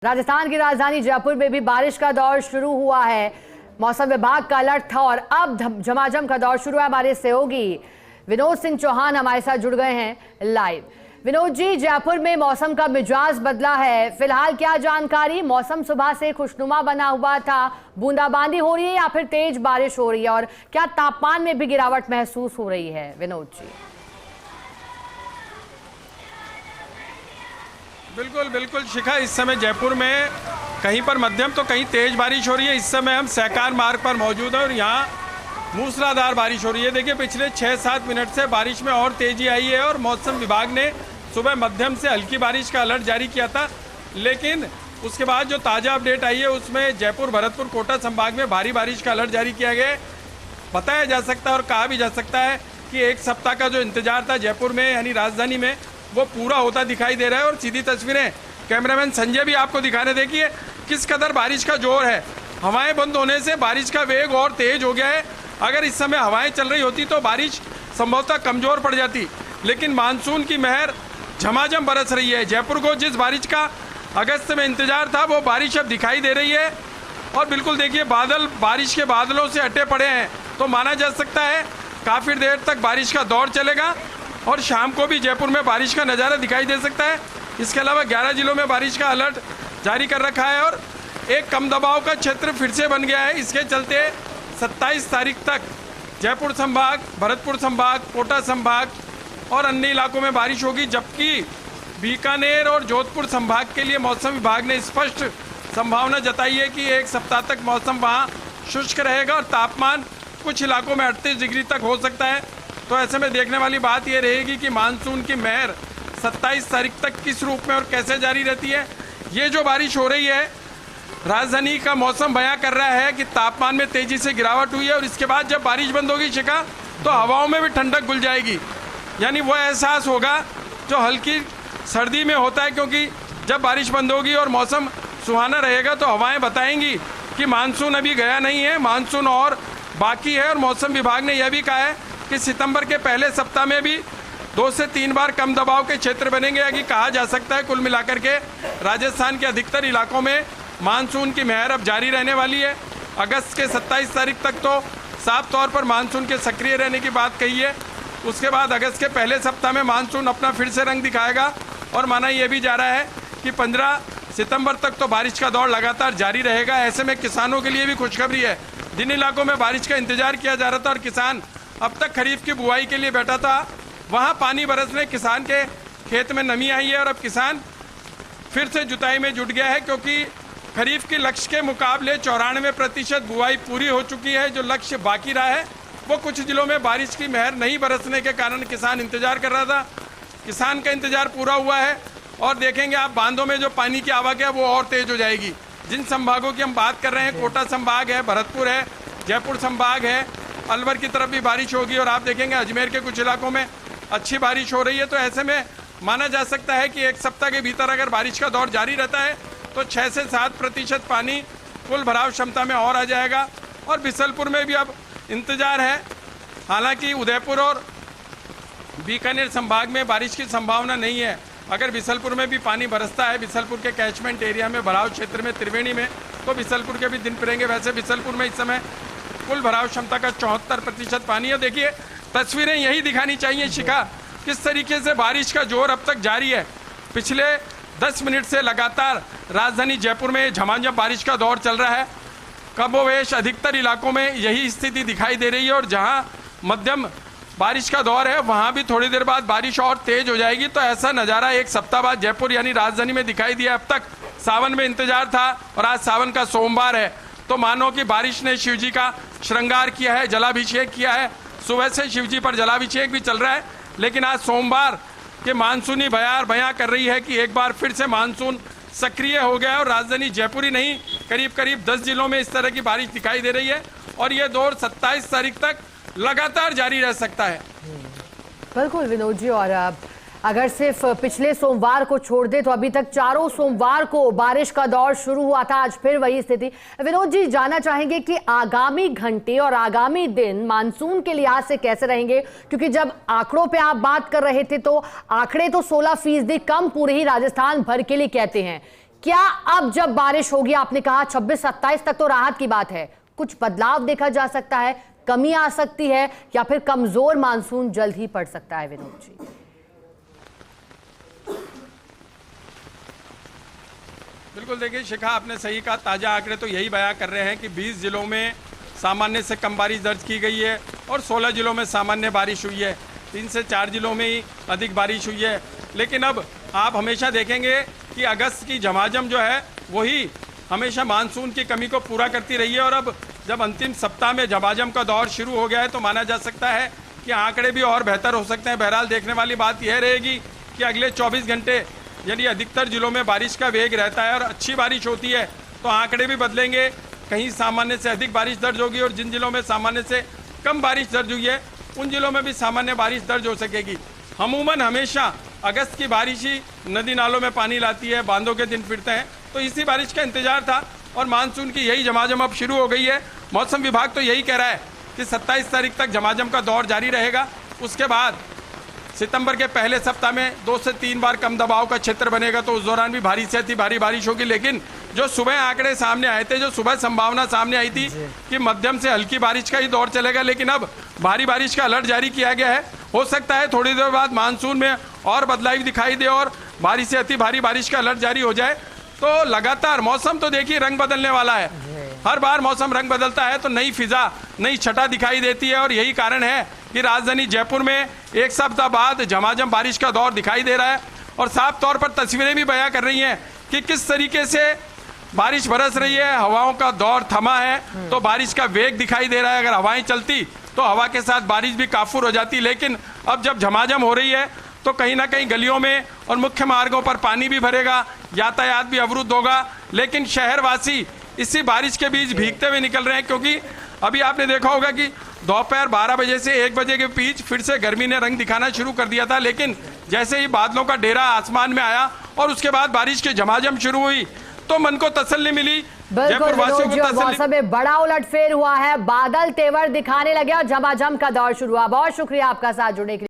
राजस्थान की राजधानी जयपुर में भी बारिश का दौर शुरू हुआ है। मौसम विभाग का अलर्ट था और अब झमाझम का दौर शुरू है। हमारे सहयोगी विनोद सिंह चौहान हमारे साथ जुड़ गए हैं लाइव। विनोद जी, जयपुर में मौसम का मिजाज बदला है, फिलहाल क्या जानकारी? मौसम सुबह से खुशनुमा बना हुआ था, बूंदाबांदी हो रही है या फिर तेज बारिश हो रही है, और क्या तापमान में भी गिरावट महसूस हो रही है? विनोद जी। बिल्कुल बिल्कुल शिखा, इस समय जयपुर में कहीं पर मध्यम तो कहीं तेज बारिश हो रही है। इस समय हम सहकार मार्ग पर मौजूद हैं और यहाँ मूसलाधार बारिश हो रही है। देखिए, पिछले 6-7 मिनट से बारिश में और तेजी आई है और मौसम विभाग ने सुबह मध्यम से हल्की बारिश का अलर्ट जारी किया था, लेकिन उसके बाद जो ताज़ा अपडेट आई है उसमें जयपुर, भरतपुर, कोटा संभाग में भारी बारिश का अलर्ट जारी किया गया है। बताया जा सकता है और कहा भी जा सकता है कि एक सप्ताह का जो इंतजार था जयपुर में यानी राजधानी में, वो पूरा होता दिखाई दे रहा है। और सीधी तस्वीरें कैमरामैन संजय भी आपको दिखाने, देखिए किस कदर बारिश का जोर है। हवाएं बंद होने से बारिश का वेग और तेज हो गया है। अगर इस समय हवाएं चल रही होती तो बारिश संभवतः कमजोर पड़ जाती, लेकिन मानसून की महर झमाझम बरस रही है। जयपुर को जिस बारिश का अगस्त में इंतजार था वो बारिश अब दिखाई दे रही है। और बिल्कुल देखिए, बादल बारिश के बादलों से अटे पड़े हैं, तो माना जा सकता है काफ़ी देर तक बारिश का दौर चलेगा और शाम को भी जयपुर में बारिश का नज़ारा दिखाई दे सकता है। इसके अलावा 11 जिलों में बारिश का अलर्ट जारी कर रखा है और एक कम दबाव का क्षेत्र फिर से बन गया है। इसके चलते 27 तारीख तक जयपुर संभाग, भरतपुर संभाग, कोटा संभाग और अन्य इलाकों में बारिश होगी, जबकि बीकानेर और जोधपुर संभाग के लिए मौसम विभाग ने स्पष्ट संभावना जताई है कि एक सप्ताह तक मौसम वहाँ शुष्क रहेगा और तापमान कुछ इलाकों में 38 डिग्री तक हो सकता है। तो ऐसे में देखने वाली बात यह रहेगी कि मानसून की महर 27 तारीख तक किस रूप में और कैसे जारी रहती है। ये जो बारिश हो रही है, राजधानी का मौसम बयां कर रहा है कि तापमान में तेजी से गिरावट हुई है और इसके बाद जब बारिश बंद होगी शिखा, तो हवाओं में भी ठंडक घुल जाएगी। यानी वो एहसास होगा जो हल्की सर्दी में होता है, क्योंकि जब बारिश बंद होगी और मौसम सुहाना रहेगा तो हवाएं बताएंगी कि मानसून अभी गया नहीं है, मानसून और बाकी है। और मौसम विभाग ने यह भी कहा है कि सितंबर के पहले सप्ताह में भी 2 से 3 बार कम दबाव के क्षेत्र बनेंगे। अभी कहा जा सकता है कुल मिलाकर के राजस्थान के अधिकतर इलाकों में मानसून की महर अब जारी रहने वाली है। अगस्त के 27 तारीख तक तो साफ तौर पर मानसून के सक्रिय रहने की बात कही है। उसके बाद अगस्त के पहले सप्ताह में मानसून अपना फिर से रंग दिखाएगा और माना यह भी जा रहा है कि 15 सितंबर तक तो बारिश का दौर लगातार जारी रहेगा। ऐसे में किसानों के लिए भी खुशखबरी है। जिन इलाकों में बारिश का इंतजार किया जा रहा था और किसान अब तक खरीफ की बुआई के लिए बैठा था, वहाँ पानी बरसने किसान के खेत में नमी आई है और अब किसान फिर से जुताई में जुट गया है, क्योंकि खरीफ के लक्ष्य के मुकाबले 94% बुआई पूरी हो चुकी है। जो लक्ष्य बाकी रहा है वो कुछ जिलों में बारिश की महर नहीं बरसने के कारण किसान इंतजार कर रहा था। किसान का इंतजार पूरा हुआ है और देखेंगे आप, बांधों में जो पानी की आवक है वो और तेज हो जाएगी। जिन संभागों की हम बात कर रहे हैं, कोटा संभाग है, भरतपुर है, जयपुर संभाग है, अलवर की तरफ भी बारिश होगी और आप देखेंगे अजमेर के कुछ इलाकों में अच्छी बारिश हो रही है। तो ऐसे में माना जा सकता है कि एक सप्ताह के भीतर अगर बारिश का दौर जारी रहता है तो 6 से 7% पानी कुल भराव क्षमता में और आ जाएगा। और बिसलपुर में भी अब इंतजार है। हालांकि उदयपुर और बीकानेर संभाग में बारिश की संभावना नहीं है। अगर बिसलपुर में भी पानी बरसता है, बिसलपुर के कैचमेंट एरिया में, भराव क्षेत्र में, त्रिवेणी में, तो बिसलपुर के भी दिन फिरेंगे। वैसे बिसलपुर में इस समय कुल भराव क्षमता का 74% पानी है। देखिए, तस्वीरें यही दिखानी चाहिए शिखा, किस तरीके से बारिश का जोर अब तक जारी है। पिछले 10 मिनट से लगातार राजधानी जयपुर में झमाझम बारिश का दौर चल रहा है। कमोवेश अधिकतर इलाकों में यही स्थिति दिखाई दे रही है और जहां मध्यम बारिश का दौर है वहां भी थोड़ी देर बाद बारिश और तेज हो जाएगी। तो ऐसा नज़ारा एक सप्ताह बाद जयपुर यानी राजधानी में दिखाई दिया। अब तक सावन में इंतजार था और आज सावन का सोमवार है, तो मानो कि बारिश ने शिव जी का श्रृंगार किया है, जलाभिषेक किया है। सुबह से शिव जी पर जलाभिषेक भी चल रहा है, लेकिन आज सोमवार के मानसूनी बयां कर रही है कि एक बार फिर से मानसून सक्रिय हो गया है और राजधानी जयपुर ही नहीं, करीब करीब 10 जिलों में इस तरह की बारिश दिखाई दे रही है और ये दौर 27 तारीख तक लगातार जारी रह सकता है। बिल्कुल विनोद जी, और अगर सिर्फ पिछले सोमवार को छोड़ दे तो अभी तक 4 सोमवार को बारिश का दौर शुरू हुआ था, आज फिर वही स्थिति। विनोद जी, जानना चाहेंगे कि आगामी घंटे और आगामी दिन मानसून के लिहाज से कैसे रहेंगे, क्योंकि जब आंकड़ों पे आप बात कर रहे थे तो आंकड़े तो 16% कम पूरे ही राजस्थान भर के लिए कहते हैं। क्या अब जब बारिश होगी, आपने कहा 26-27 तक तो राहत की बात है, कुछ बदलाव देखा जा सकता है, कमी आ सकती है या फिर कमजोर मानसून जल्द ही पड़ सकता है? विनोद जी, बिल्कुल, देखिए शिखा, आपने सही कहा। ताज़ा आंकड़े तो यही बयां कर रहे हैं कि 20 जिलों में सामान्य से कम बारिश दर्ज की गई है और 16 जिलों में सामान्य बारिश हुई है। 3 से 4 जिलों में ही अधिक बारिश हुई है। लेकिन अब आप हमेशा देखेंगे कि अगस्त की झमाझम जो है वही हमेशा मानसून की कमी को पूरा करती रही है। और अब जब अंतिम सप्ताह में झमाझम का दौर शुरू हो गया है तो माना जा सकता है कि आंकड़े भी और बेहतर हो सकते हैं। बहरहाल देखने वाली बात यह रहेगी कि अगले 24 घंटे यदि अधिकतर जिलों में बारिश का वेग रहता है और अच्छी बारिश होती है तो आंकड़े भी बदलेंगे। कहीं सामान्य से अधिक बारिश दर्ज होगी और जिन जिलों में सामान्य से कम बारिश दर्ज हुई है उन जिलों में भी सामान्य बारिश दर्ज हो सकेगी। अमूमन हमेशा अगस्त की बारिश ही नदी नालों में पानी लाती है, बांधों के दिन फिरते हैं, तो इसी बारिश का इंतजार था और मानसून की यही झमाझम अब शुरू हो गई है। मौसम विभाग तो यही कह रहा है कि 27 तारीख तक झमाझम का दौर जारी रहेगा। उसके बाद सितंबर के पहले सप्ताह में 2 से 3 बार कम दबाव का क्षेत्र बनेगा, तो उस दौरान भी भारी से अति भारी बारिश होगी। लेकिन जो सुबह आंकड़े सामने आए थे, जो सुबह संभावना सामने आई थी कि मध्यम से हल्की बारिश का ही दौर चलेगा, लेकिन अब भारी बारिश का अलर्ट जारी किया गया है। हो सकता है थोड़ी देर बाद मानसून में और बदलाव दिखाई दे और भारी से अति भारी बारिश का अलर्ट जारी हो जाए। तो लगातार मौसम तो देखिए रंग बदलने वाला है। हर बार मौसम रंग बदलता है तो नई फिजा, नई छटा दिखाई देती है और यही कारण है कि राजधानी जयपुर में एक सप्ताह बाद झमाझम बारिश का दौर दिखाई दे रहा है। और साफ तौर पर तस्वीरें भी बयां कर रही हैं कि किस तरीके से बारिश बरस रही है। हवाओं का दौर थमा है तो बारिश का वेग दिखाई दे रहा है। अगर हवाएं चलती तो हवा के साथ बारिश भी काफूर हो जाती, लेकिन अब जब झमाझम हो रही है तो कहीं ना कहीं गलियों में और मुख्य मार्गों पर पानी भी भरेगा, यातायात भी अवरुद्ध होगा। लेकिन शहरवासी इसी बारिश के बीच भीगते हुए निकल रहे हैं, क्योंकि अभी आपने देखा होगा कि दोपहर 12 बजे से 1 बजे के बीच फिर से गर्मी ने रंग दिखाना शुरू कर दिया था। लेकिन जैसे ही बादलों का डेरा आसमान में आया और उसके बाद बारिश की झमाझम शुरू हुई तो मन को तसल्ली मिली, बिल्कुल जयपुरवासियों को तसल्ली। मौसम में बड़ा उलटफेर हुआ है, बादल तेवर दिखाने लगे और झमाझम का दौर शुरू हुआ। बहुत शुक्रिया आपका साथ जुड़ने के लिए।